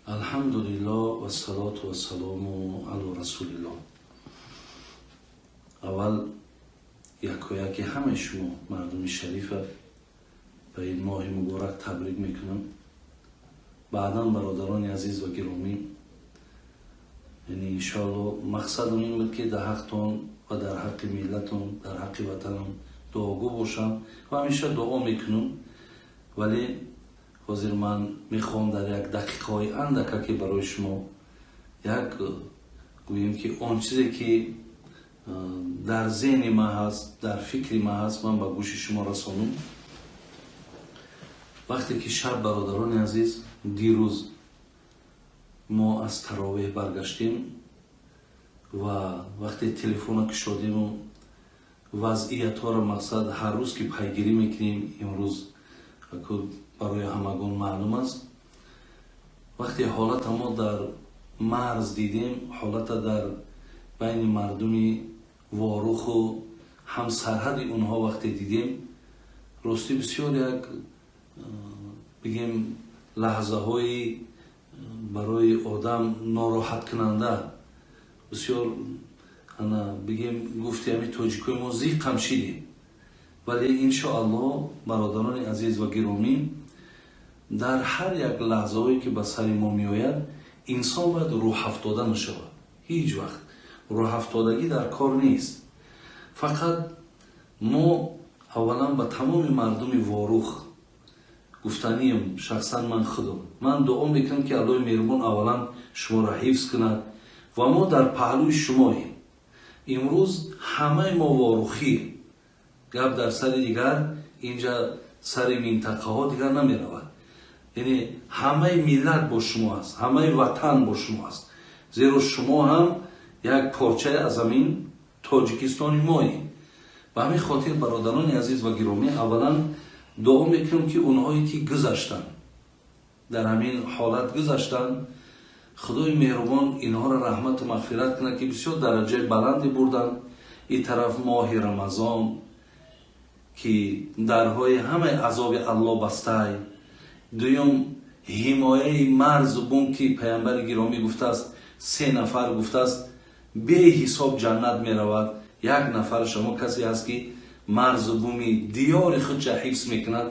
Алхамдулиллах ва салату ва салому ала расулиллах. Аввал якояки ҳамаи шумо мардуми шарифа ба ин моҳи муборак табрик мекунам. баъдан бародарони азиз ва гиромӣ, иншоалло мақсадам ин буд ки дар ҳаққтон ва дар ҳаққи миллатон, дар ҳаққи ватанам дуогӯ бошам ва ҳамеша дуо мекунам. вале ҳозир ман мехоҳам дар як дақиқаҳои андаке барои шумо як гӯем ки он чизе ки дар зеҳни ман ҳаст, дар фикри ман ҳаст, ман ба гӯши шумо расонам. вақте ки шаб, бародарони азиз, дирӯз мо аз таровеҳ баргаштем ва вақте телефона кушодему вазъиятҳоро мақсад ҳар рӯз ки пайгирӣ мекунем, имрӯз барои ҳамагон маълум аст. вақте ҳолата мо дар марз дидем, ҳолата дар байни мардуми воруху ҳамсарҳади онҳо вақте дидем, рости бисёр як бигем лаҳзаҳои барои одам нороҳаткунанда, бисёр бигем гуфти ҳами тоҷикои мо зиқам шидем. вале иншоаллоҳ, бародарони азиз ва гиромӣ, дар ҳар як лаҳзаҳое ки ба сари мо меояд, инсон бояд рӯҳафтода нашавад. ҳеҷ вақт рӯҳафтодагӣ дар кор нест. фақат мо аввалан ба тамоми мардуми ворух гуфтанiem, шахсан ман худам, ман дуо мекунам ки аллоҳи меҳрубон аввалан шуморо ҳифз кунад ва мо дар паҳлӯи шумоем. имрӯз ҳамаи мо ворухӣ, гап дар сари дигар, инҷа сари минтақаҳо дигар намеравад. яъне ҳамаи миллат бо шумо аст, ҳамаи ватан бо шумо аст, зеро шумо ҳам як порчае аз ҳамин тоҷикистони моем. ба ҳамин хотир, бародарони азиз ва гиромӣ, аввалан дуо мекунам ки онҳое ки гузаштанд, дар ҳамин ҳолат гузаштанд, худои меҳрубон инҳоро раҳмату мағфират кунад ки бисёр дараҷаи баланде бурданд. ин тараф моҳи рамазон ки дарҳои ҳамаи азоби аллоҳ бастаи, дуюм ҳимояи марзу бум ки пайғамбари гиромӣ гуфтааст, 3 нафар гуфтааст беҳисоб ҷаннат меравад. як нафараш ҳамо касе ҳаст ки марзу буми диёри худша ҳифз мекунад.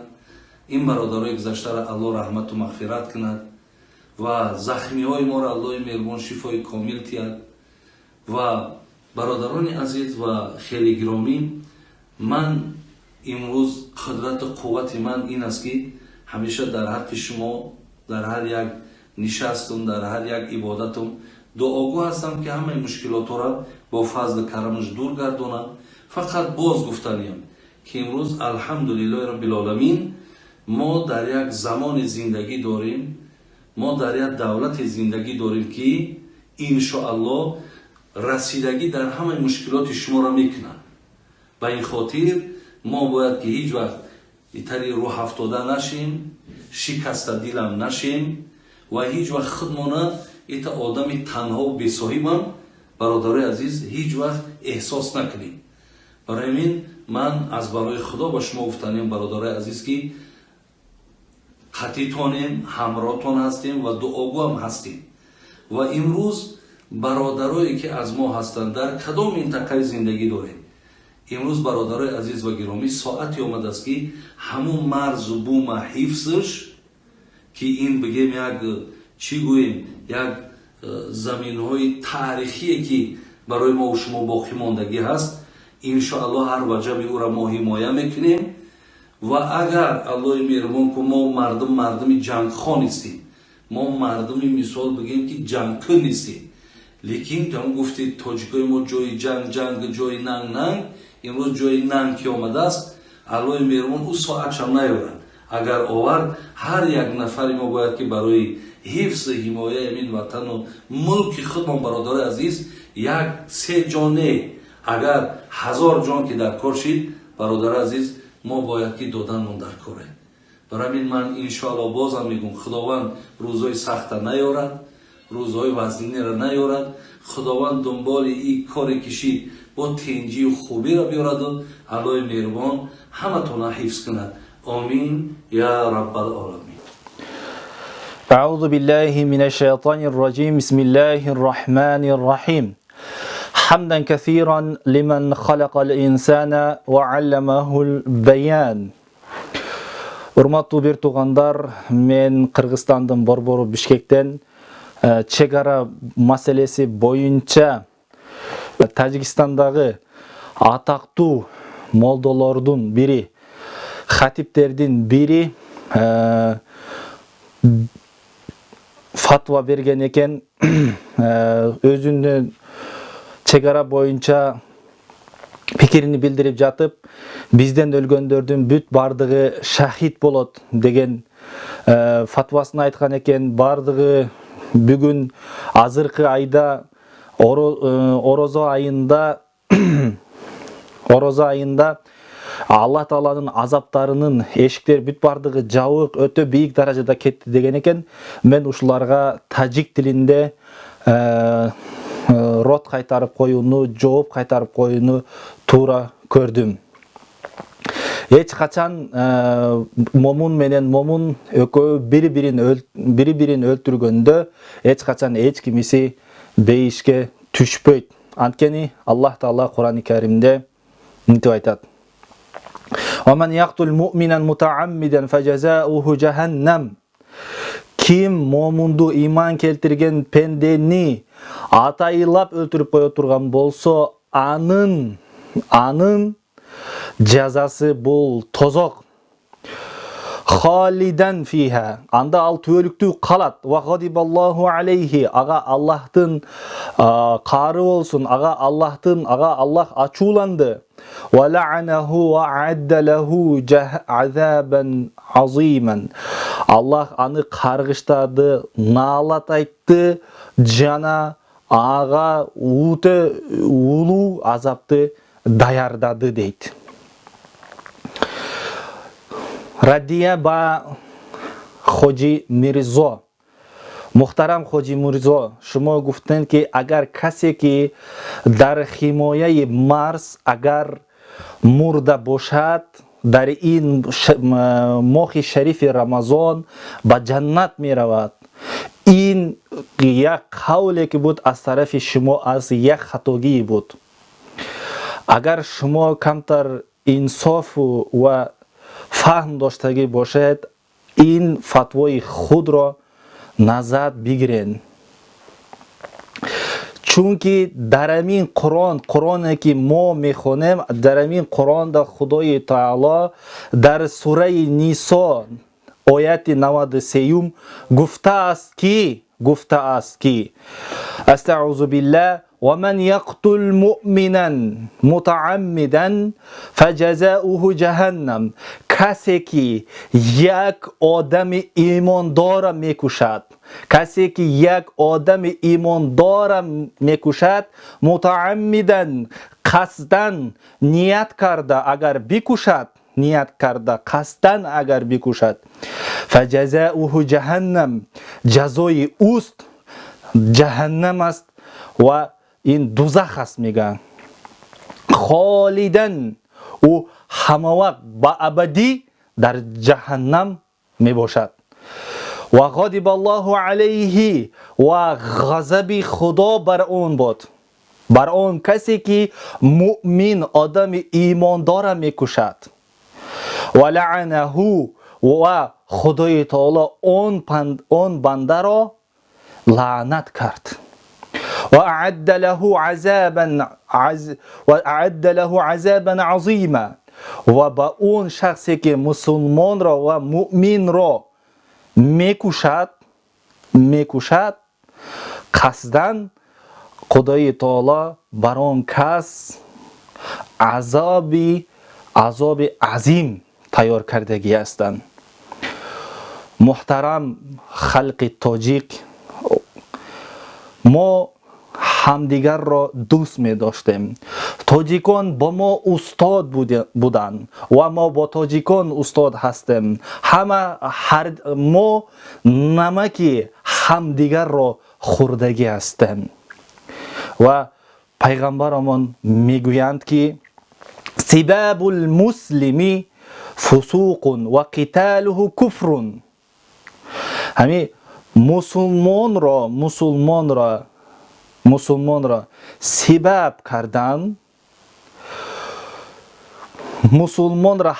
ин бародарои гузаштаро аллоҳ раҳмату мағфират кунад ва захмиҳои моро аллоҳи меҳрубон шифои комил тиҳад. ва бародарони азиз ва хеле гиромӣ, ман имрӯз қудрату қуввати ман ин аст ки ҳамеша дар ҳаққи шумо, дар ҳар як нишастум, дар ҳар як ибодатум дуогӯ ҳастам ки ҳамаи мушкилотҳоро бо фазлу карамаш дур гардонам. фақат боз гуфтанем ки имрӯз алҳамдулиллоҳи роббилоламин, мо дар як замони зиндагӣ дорем, мо дар як давлати зиндагӣ дорем ки иншоаллоҳ расидагӣ дар ҳамаи мушкилоти шуморо мекунад. ба ин хотир мо бояд ки ҳеҷ вақт итари рӯҳафтода нашем, шикаста дилам нашем ва ҳеҷ вақт худмона ита одами танҳо бесоҳибам, бародарои азиз, ҳеҷ вақт эҳсос накунем. барои ҳамин ман аз барои худо ба шумо гуфтанем, бародарои азиз, ки қатитонем, ҳамроҳтон ҳастем ва дуогӯам ҳастем. ва имрӯз бародарое ки аз мо ҳастанд, дар кадом минтақаи зиндагӣ дорем, имрӯз бародарои азиз ва гиромӣ, соати омадааст ки ҳамун марзу бума ҳифзш, ки ин бигем як чӣ гӯем, як заминҳои таърихие ки барои мо шумо боқимондагӣ ҳаст. иншоаллоҳ ҳар ваҷаби ӯро мо ҳимоя мекунем ва агар аллоҳи меҳрубон ку мо мардуми ҷангхон нестем, мо мардуми мисол бигем ки ҷангкун нестем, лекин ҷам гуфти тоҷикои мо ҷои ҷанг, ҷои нанг, имрӯз ҷои нанг ки омадааст, аллоҳи меҳрубон ӯ соатшам наёрад. агар овард, ҳар як нафари мо бояд ки барои ҳифзи ҳимояи амин ватану мулки худмон, бародарои азиз, як 3 ҷон не, агар 1000 ҷон ки дар кор шид, бародари азиз, мо бояд ки доданмон дар коре. барои ҳамин ман иншоаллоҳ бозам мегӯям, худованд рӯзҳои сахта наёрад, рӯзҳои вазнинеро наёрад. худованд дунболи ин коре кишид бо тенҷию хубиро биёраду аллоҳи меҳрубон ҳаматона ҳифз кунад. آمین یا رب العالمین. أعوذ بالله من الشيطان الرجيم بسم الله الرحمن الرحيم حمدا كثيرا لمن خلق الإنسان وعلمه البيان. Урматтуу бир туугандар, мен Кыргызстандын борбору Бишкектен чек ара маселеси боюнча Тажикстандагы атактуу молдолордун бири, хатиптердин бири фатва берген экен. Өзүнүн чек ара боюнча пикирин билдирип жатып, бизден өлгөндөрдүн бүт бардыгы шахид болот деген фатвасын айткан экен. Бардыгы бүгүн азыркы айда орозо айында Алла Тааланын азаптарынын эшиктери бүт бардыгы жабык, өтө бийик даражада кетти деген экен. Мен ушуларга тажик тилинде рот кайтарып коюуну, жооп кайтарып коюуну туура көрдүм. Эч качан момун менен момун экөө бири-бирин өлтүргөндө эч качан эч кимиси бейишке түшпөйт. Анткени Аллах Таала Кур'ан-ы Каримде мынтип айтат: وَمَنْ يَقْتُلْ مُؤْمِنًا مُتَعَمِّدًا فَجَزَاؤُهُ جَهَنَّمْ. Ким момунду иман келтирген пендени атайылап өлтүрүп кое турган болсо, анын жазасы бул тозок. Халидан фиха. Анда ал түбөлүктүү калат. Ва гадибаллаху алейхи. Ага Аллахтын каары болсун. Ага Аллах ачууланды. Ва ла'анаху ва а'адда лаху азабан азиман. Аллах аны каргыштады, наалат айтты, жана ага өтө улуу азапты даярдады дейт. Радия ба Хочи Мирзо. Мухтарам Хочи Мирзо, шумо гуфтен ки агар касе ки дар химояи Марс агар мурда бошад, дар ин моҳи шарифи Рамазон ба ҷаннат меравад. Ин як қавле ки буд аз тарафи шумо, аз як хатогии буд. Агар шумо камтар инсофу ва фаҳм доштагӣ бошед, ин фатвои худро назад бигирен. Чунки дар амин Қур'оне ки мо мехонем, дар амин Қур'онда Худои Таало дар сураи Нисо ояти 93 гуфтааст ки астаъузу билlah وَمَنْ يَقْتُلْ مُؤْمِنًا مُتَعَمِّدًا فَجَزَاؤُهُ جَهَنَّمْ. کسی که یک آدم ایماندار میکشد، متعمدن، قصدن نیت کرده اگر بکشد، قصدن اگر بکشد، فجزاؤه جهنم، جزای اوست جهنم است و این دوزخ است. میگن خالدن او همه وقت با ابدی در جهنم می باشد. و غضب الله علیه و غضب خدا بر اون بود، بر اون کسی که مؤمن آدم ایماندار می کشد. و لعنه و خدای تعالی اون بنده را لعنت کرد. و اعد له عذابا عظیما. و با اون شخصی که مسلمان را و مؤمن را میکشد قصدن، خدای تعالی بر اون کس عذاب عظیم تیار کردگی هستند. محترم خلق تاجیک، ما همدیگر را دوست می داشتیم. تاجیکان با ما استاد بودند و ما با تاجیکان استاد هستیم. ما نمک همدیگر را خوردگی هستیم. و پیغمبرمان میگویند که سباب المسلمی فسوق و قتاله کفر. همین мусулмонро себаб кардан, мусулмонро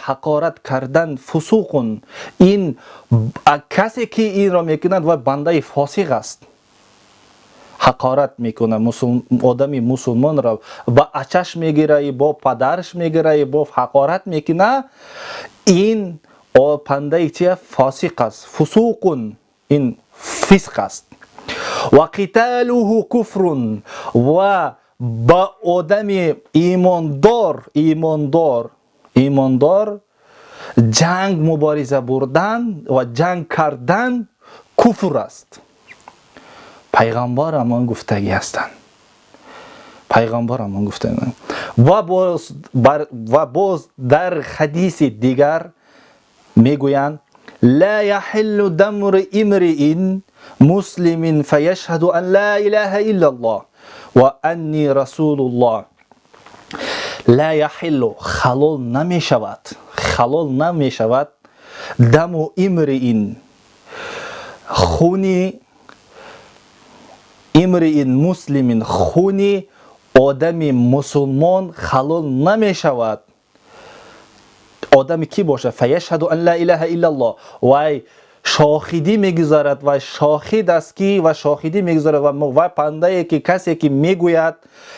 ҳақорат кардан фусуқун. ин касе ки инро мекунад ва бандаи фосиқ аст. ҳақорат мекунад одами мусулмонро, ба ачаш мегира, бо падарш мегира, бо ҳақорат мекуна, ин бандаи чия? Фосиқ аст. фусуқун, ин фисқ аст. ва қиталуху куфрун, ва ба одами имондор ҷанг мубориза бурдан ва ҷанг кардан куфр аст. пайғамбар ҳамон гуфтагӣ ҳастанд. ва боз дар ҳадиси дигар мегӯянд: ла яҳиллу дамру имриин муслимин фаяшҳаду ан ла илаҳа иллаллоҳ ва анни расулуллоҳ. ла яҳиллу, халол намешавад, даму имриин, хуни имриин муслимин, хуни одами мусулмон халол намешавад. одами ки бошад? фаяшҳаду ан ла илаҳа иллаллоҳ, вай шохидӣ мегузарад, ва шохид аст ки ва шохидӣ мегузарад ва пандае ки касе ки мегӯяд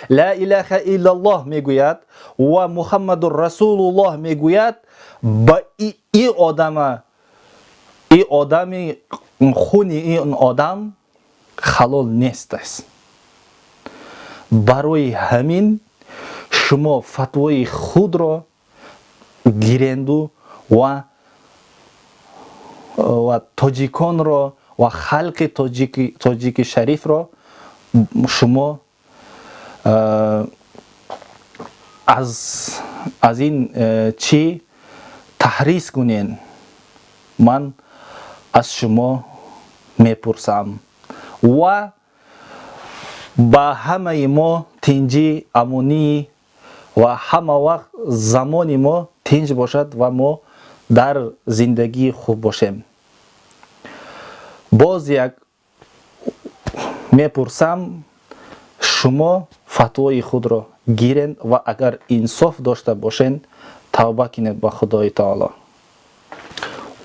ла илаҳа иллаллоҳ мегӯяд ва мухаммадур расулуллоҳ мегӯяд, ба ин одами хуни ин одам халол нест аст. барои ҳамин шумо фатвои худро гиренду ва тоҷиконро ва халқи тоҷики шарифро шумо аз ин чӣ таҳрис кунен. ман аз шумо мепурсам ва ба ҳамаи мо тинҷи амонӣ ва ҳама вақт замони мо тинҷ бошад ва мо дар зиндагии хуб бошем. боз як мепурсам, шумо фатвои худро гиред ва агар инсоф дошта бошен, тавба кинед ба Худои таоло.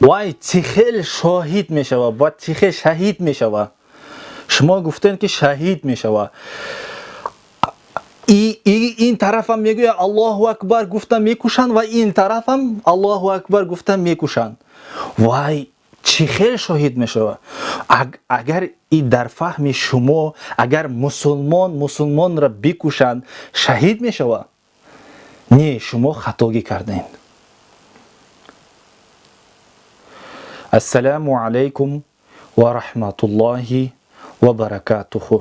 вай чӣ хел шоҳид мешава, ва чӣ хел шаҳид мешава. шумо гуфтен ки шаҳид мешава. ин тарафам мегӯяд Аллоҳу акбар гуфта мекушанд ва ин тарафам Аллоҳу акбар гуфта мекушанд. вай чӣ хел шоҳид мешава. агар ин дар фаҳми шумо, агар мусулмонро бикушанд, шаҳид мешава? не, шумо хатогӣ кардед. ассалому алайкум ва раҳматуллоҳи ва баракатуҳу.